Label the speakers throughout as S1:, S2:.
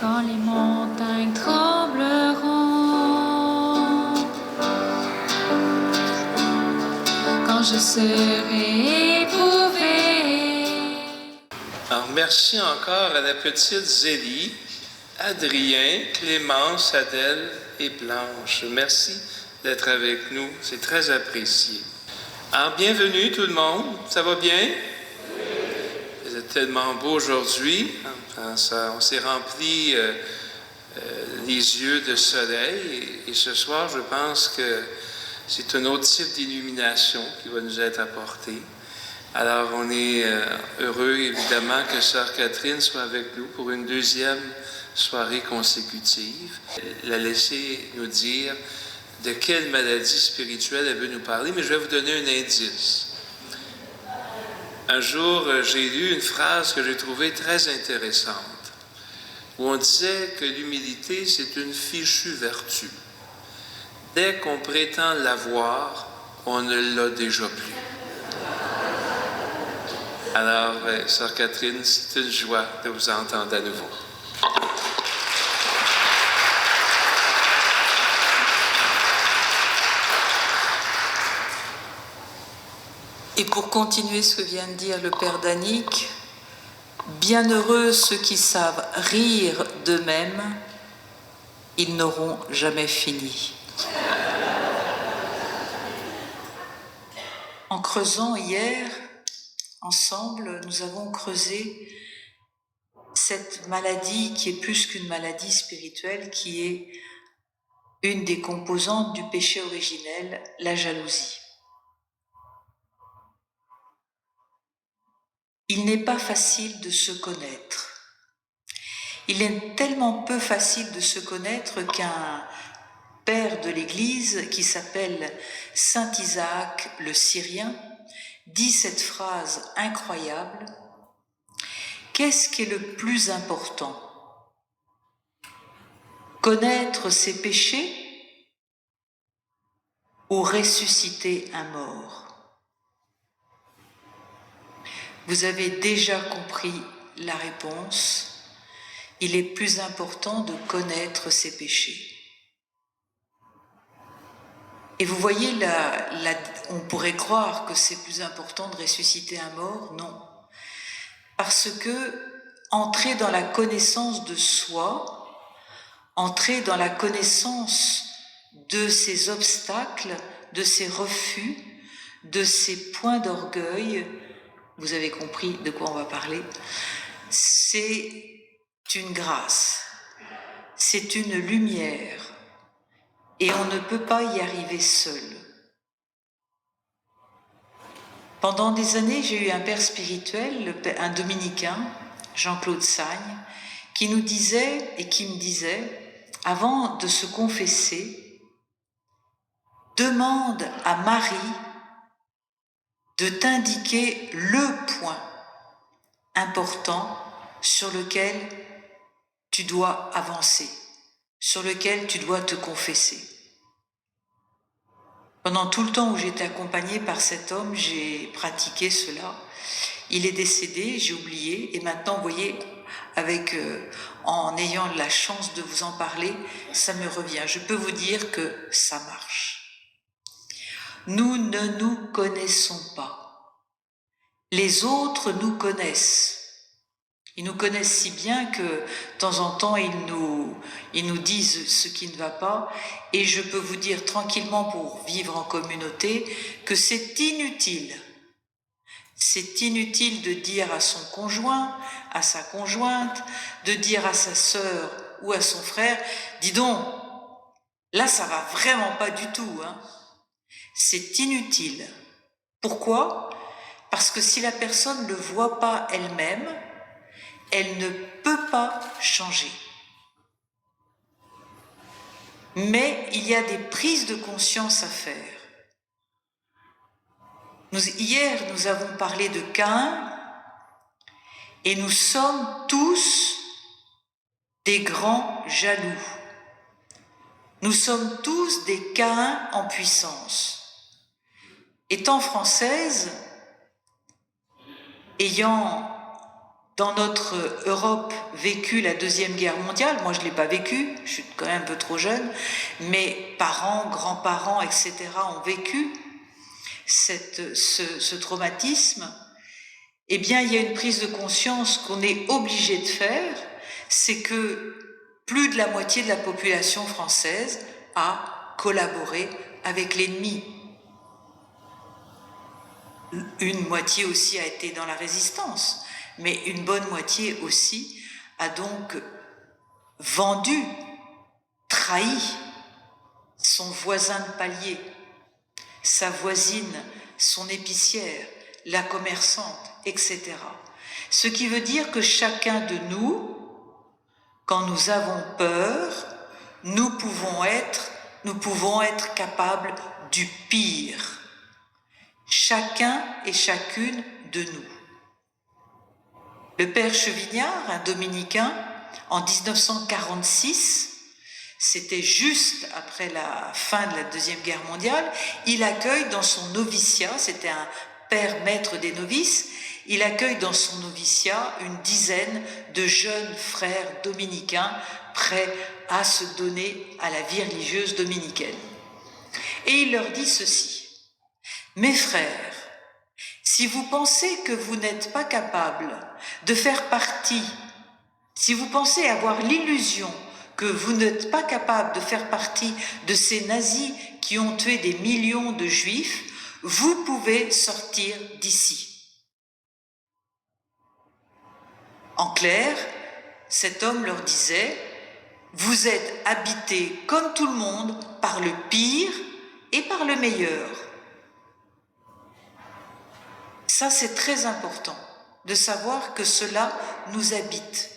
S1: quand les montagnes trembleront, quand je serai éprouvé.
S2: Alors, merci encore à la petite Zélie, Adrien, Clémence, Adèle et Blanche. Merci d'être avec nous, c'est très apprécié. Alors, bienvenue tout le monde, ça va bien? Vous êtes tellement beau aujourd'hui, on s'est rempli les yeux de soleil et ce soir, je pense que c'est un autre type d'illumination qui va nous être apporté. Alors, on est heureux, évidemment, que Sœur Catherine soit avec nous pour une deuxième soirée consécutive. Elle a laissé nous dire de quelle maladie spirituelle elle veut nous parler, mais je vais vous donner un indice. Un jour, j'ai lu une phrase que j'ai trouvée très intéressante, où on disait que l'humilité, c'est une fichue vertu. Dès qu'on prétend l'avoir, on ne l'a déjà plus. Alors, Sœur Catherine, c'est une joie de vous entendre à nouveau.
S3: Et pour continuer ce que vient de dire le Père Danick, bienheureux ceux qui savent rire d'eux-mêmes, ils n'auront jamais fini. En creusant hier, ensemble, nous avons creusé cette maladie qui est plus qu'une maladie spirituelle, qui est une des composantes du péché originel, la jalousie. Il n'est pas facile de se connaître. Il est tellement peu facile de se connaître qu'un père de l'Église qui s'appelle Saint Isaac le Syrien dit cette phrase incroyable: qu'est-ce qui est le plus important? Connaître ses péchés ou ressusciter un mort? Vous avez déjà compris la réponse. Il est plus important de connaître ses péchés. Et vous voyez, on pourrait croire que c'est plus important de ressusciter un mort. Non. Parce que entrer dans la connaissance de soi, entrer dans la connaissance de ses obstacles, de ses refus, de ses points d'orgueil, vous avez compris de quoi on va parler, c'est une grâce, c'est une lumière, et on ne peut pas y arriver seul. Pendant des années, j'ai eu un père spirituel, un dominicain, Jean-Claude Sagne, qui nous disait et qui me disait, avant de se confesser, demande à Marie de t'indiquer le point important sur lequel tu dois avancer, sur lequel tu dois te confesser. Pendant tout le temps où j'étais accompagnée par cet homme, j'ai pratiqué cela. Il est décédé, j'ai oublié, et maintenant, vous voyez, en ayant la chance de vous en parler, ça me revient. Je peux vous dire que ça marche. Nous ne nous connaissons pas. Les autres nous connaissent. Ils nous connaissent si bien que, de temps en temps, ils nous disent ce qui ne va pas. Et je peux vous dire tranquillement, pour vivre en communauté, que c'est inutile. C'est inutile de dire à son conjoint, à sa conjointe, de dire à sa sœur ou à son frère, dis donc, là ça va vraiment pas du tout, hein. C'est inutile. Pourquoi? Parce que si la personne ne le voit pas elle-même, elle ne peut pas changer. Mais il y a des prises de conscience à faire. Hier, nous avons parlé de Caïn, et nous sommes tous des grands jaloux. Nous sommes tous des Caïns en puissance. Étant française, ayant dans notre Europe vécu la Deuxième Guerre mondiale. Moi, je ne l'ai pas vécu, je suis quand même un peu trop jeune. Mes parents, grands-parents, etc. ont vécu ce traumatisme. Eh bien, il y a une prise de conscience qu'on est obligé de faire, c'est que plus de la moitié de la population française a collaboré avec l'ennemi. Une moitié aussi a été dans la résistance, mais une bonne moitié aussi a donc vendu, trahi son voisin de palier, sa voisine, son épicière, la commerçante, etc. Ce qui veut dire que chacun de nous, quand nous avons peur, nous pouvons être capables du pire. Chacun et chacune de nous. Le père Chevignard, un dominicain, en 1946, c'était juste après la fin de la Deuxième Guerre mondiale, il accueille dans son noviciat, c'était un père maître des novices, il accueille dans son noviciat une dizaine de jeunes frères dominicains prêts à se donner à la vie religieuse dominicaine. Et il leur dit ceci: mes frères, si vous pensez que vous n'êtes pas capables de faire partie, si vous pensez avoir l'illusion que vous n'êtes pas capable de faire partie de ces nazis qui ont tué des millions de juifs, vous pouvez sortir d'ici. En clair, cet homme leur disait: vous êtes habités comme tout le monde par le pire et par le meilleur. Ça, c'est très important de savoir que cela nous habite.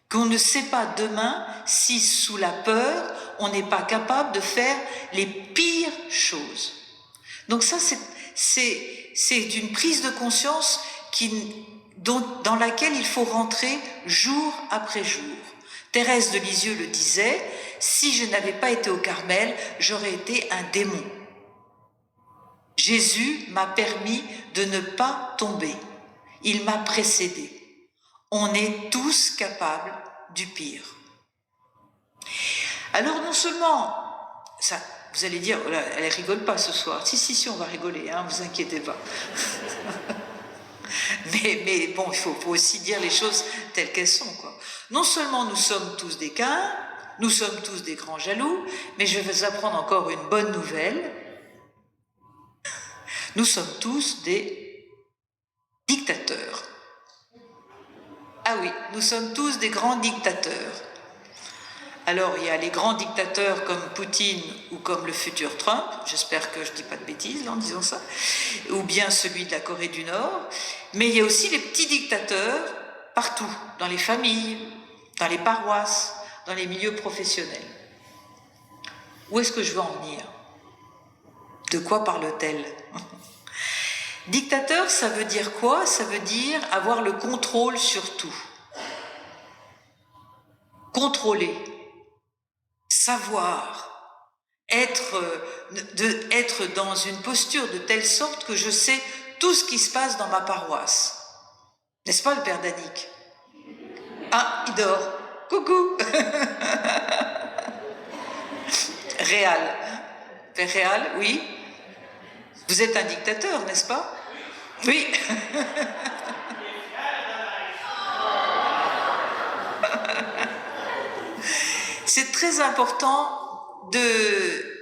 S3: Qu'on ne sait pas demain si, sous la peur, on n'est pas capable de faire les pires choses. Donc ça, c'est une prise de conscience dans laquelle il faut rentrer jour après jour. Thérèse de Lisieux le disait: si je n'avais pas été au Carmel, j'aurais été un démon. Jésus m'a permis de ne pas tomber. Il m'a précédé. On est tous capables du pire. Alors non seulement, ça, vous allez dire, oh là, elle rigole pas ce soir. Si, on va rigoler, hein, vous inquiétez pas. mais bon, il faut aussi dire les choses telles qu'elles sont, quoi. Non seulement nous sommes tous des Caïns, nous sommes tous des grands jaloux, mais je vais vous apprendre encore une bonne nouvelle. Nous sommes tous des dictateurs. Ah oui, nous sommes tous des grands dictateurs. Alors, il y a les grands dictateurs comme Poutine ou comme le futur Trump, j'espère que je ne dis pas de bêtises en disant ça, ou bien celui de la Corée du Nord, mais il y a aussi les petits dictateurs partout, dans les familles, dans les paroisses, dans les milieux professionnels. Où est-ce que je veux en venir? De quoi parle-t-elle? Dictateur, ça veut dire quoi? Ça veut dire avoir le contrôle sur tout. Contrôler, savoir, être dans une posture de telle sorte que je sais tout ce qui se passe dans ma paroisse. N'est-ce pas, le père Danick? Ah, il dort. Coucou. Réal. Père Réal, oui. Vous êtes un dictateur, n'est-ce pas? Oui. C'est très important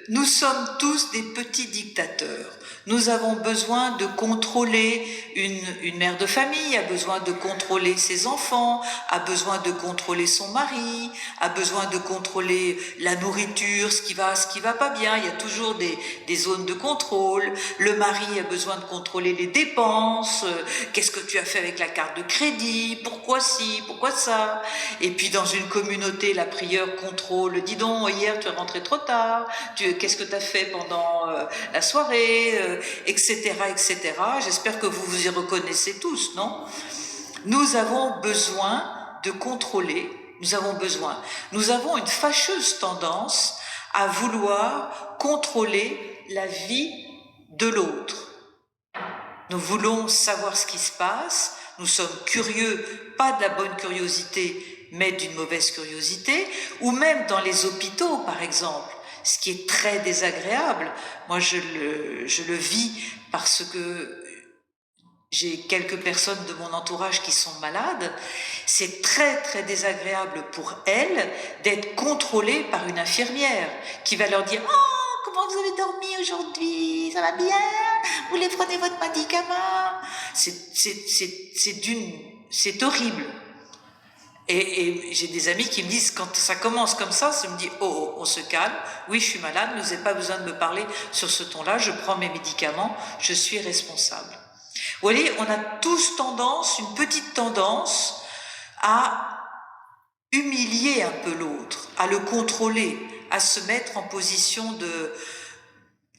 S3: nous sommes tous des petits dictateurs. Nous avons besoin de contrôler une mère de famille, a besoin de contrôler ses enfants, a besoin de contrôler son mari, a besoin de contrôler la nourriture, ce qui va pas bien. Il y a toujours des zones de contrôle. Le mari a besoin de contrôler les dépenses. Qu'est-ce que tu as fait avec la carte de crédit? Pourquoi ci? Pourquoi ça? Et puis dans une communauté, la prieure contrôle. Dis donc, hier tu es rentré trop tard. Qu'est-ce que tu as fait pendant la soirée, etc., etc. J'espère que vous vous y reconnaissez tous, non? Nous avons besoin de contrôler, nous avons une fâcheuse tendance à vouloir contrôler la vie de l'autre. Nous voulons savoir ce qui se passe, nous sommes curieux, pas de la bonne curiosité, mais d'une mauvaise curiosité, ou même dans les hôpitaux, par exemple, ce qui est très désagréable. Moi, je le vis parce que j'ai quelques personnes de mon entourage qui sont malades. C'est très, très désagréable pour elles d'être contrôlées par une infirmière qui va leur dire « Oh, comment vous avez dormi aujourd'hui? Ça va bien? Vous voulez prenez votre médicament ?» C'est horrible. Et j'ai des amis qui me disent, quand ça commence comme ça me dit « Oh, on se calme, oui, je suis malade, vous n'avez pas besoin de me parler sur ce ton-là, je prends mes médicaments, je suis responsable. » Vous voyez, on a tous tendance, une petite tendance, à humilier un peu l'autre, à le contrôler, à se mettre en position de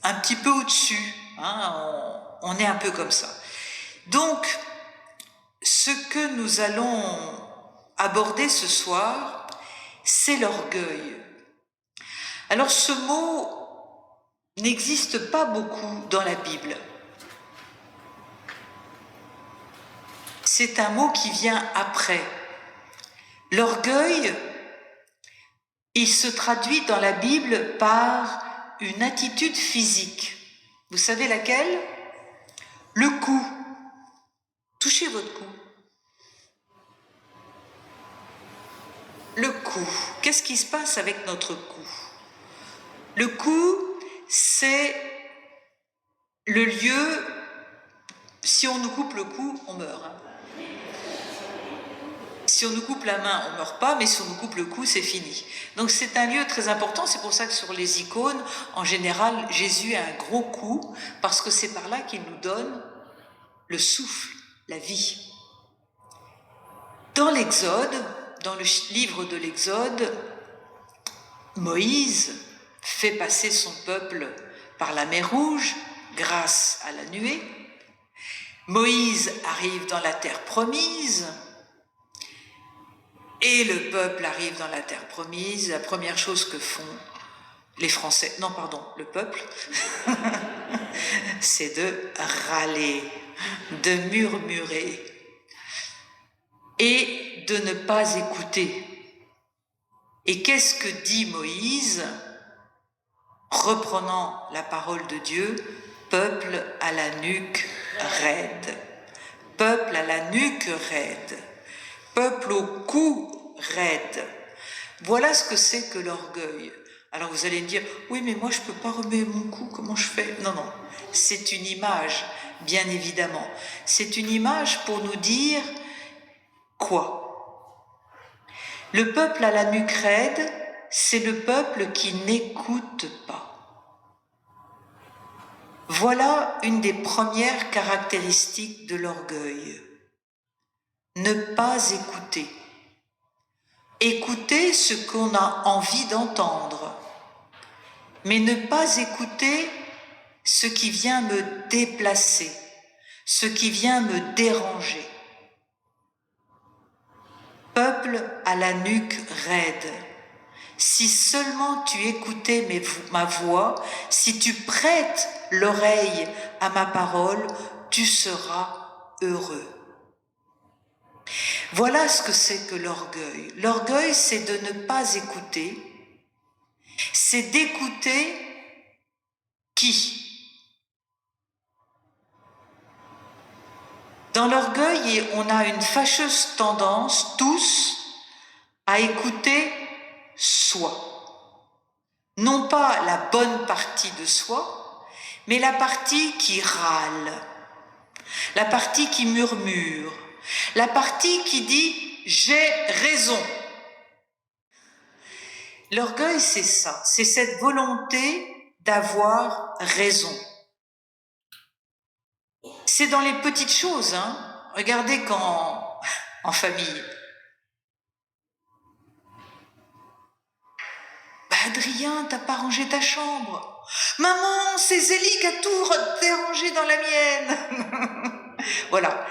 S3: un petit peu au-dessus. Hein, on est un peu comme ça. Donc, ce que nous allons aborder ce soir, c'est l'orgueil. Alors, ce mot n'existe pas beaucoup dans la Bible. C'est un mot qui vient après. L'orgueil, il se traduit dans la Bible par une attitude physique. Vous savez laquelle? Le cou. Touchez votre cou. Le cou. Qu'est-ce qui se passe avec notre cou? Le cou, c'est le lieu, si on nous coupe le cou, on meurt. Si on nous coupe la main, on ne meurt pas, mais si on nous coupe le cou, c'est fini. Donc c'est un lieu très important, c'est pour ça que sur les icônes, en général, Jésus a un gros cou, parce que c'est par là qu'il nous donne le souffle, la vie. Dans l'Exode, dans le livre de l'Exode, Moïse fait passer son peuple par la mer Rouge grâce à la nuée. Moïse arrive dans la terre promise et le peuple arrive dans la terre promise. La première chose que font les Français, non pardon, le peuple, c'est de râler, de murmurer et de ne pas écouter. Et qu'est-ce que dit Moïse, reprenant la parole de Dieu? Peuple à la nuque raide, peuple à la nuque raide, peuple au cou raide. Voilà ce que c'est que l'orgueil. Alors vous allez me dire, oui mais moi je ne peux pas remuer mon cou, comment je fais? Non, non, c'est une image, bien évidemment. C'est une image pour nous dire quoi? Le peuple à la nuque raide, c'est le peuple qui n'écoute pas. Voilà une des premières caractéristiques de l'orgueil. Ne pas écouter. Écouter ce qu'on a envie d'entendre, mais ne pas écouter ce qui vient me déplacer, ce qui vient me déranger. Peuple à la nuque raide. Si seulement tu écoutais ma voix, si tu prêtes l'oreille à ma parole, tu seras heureux. Voilà ce que c'est que l'orgueil. L'orgueil, c'est de ne pas écouter, c'est d'écouter qui? Dans l'orgueil, on a une fâcheuse tendance, tous, à écouter soi. Non pas la bonne partie de soi, mais la partie qui râle, la partie qui murmure, la partie qui dit « j'ai raison ». L'orgueil, c'est ça, c'est cette volonté d'avoir raison. C'est dans les petites choses, hein. Regardez quand, en famille, Adrien, t'as pas rangé ta chambre. Maman, c'est Zélie qui a tout dérangé dans la mienne. Voilà.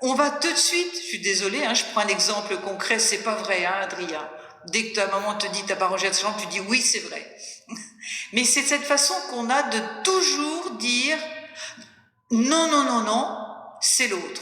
S3: On va tout de suite, je suis désolée, hein, je prends un exemple concret, c'est pas vrai, hein, Adrien. Dès que ta maman te dit t'as pas rangé ta chambre, tu dis oui, c'est vrai. Mais c'est cette façon qu'on a de toujours dire non, non, non, non, c'est l'autre.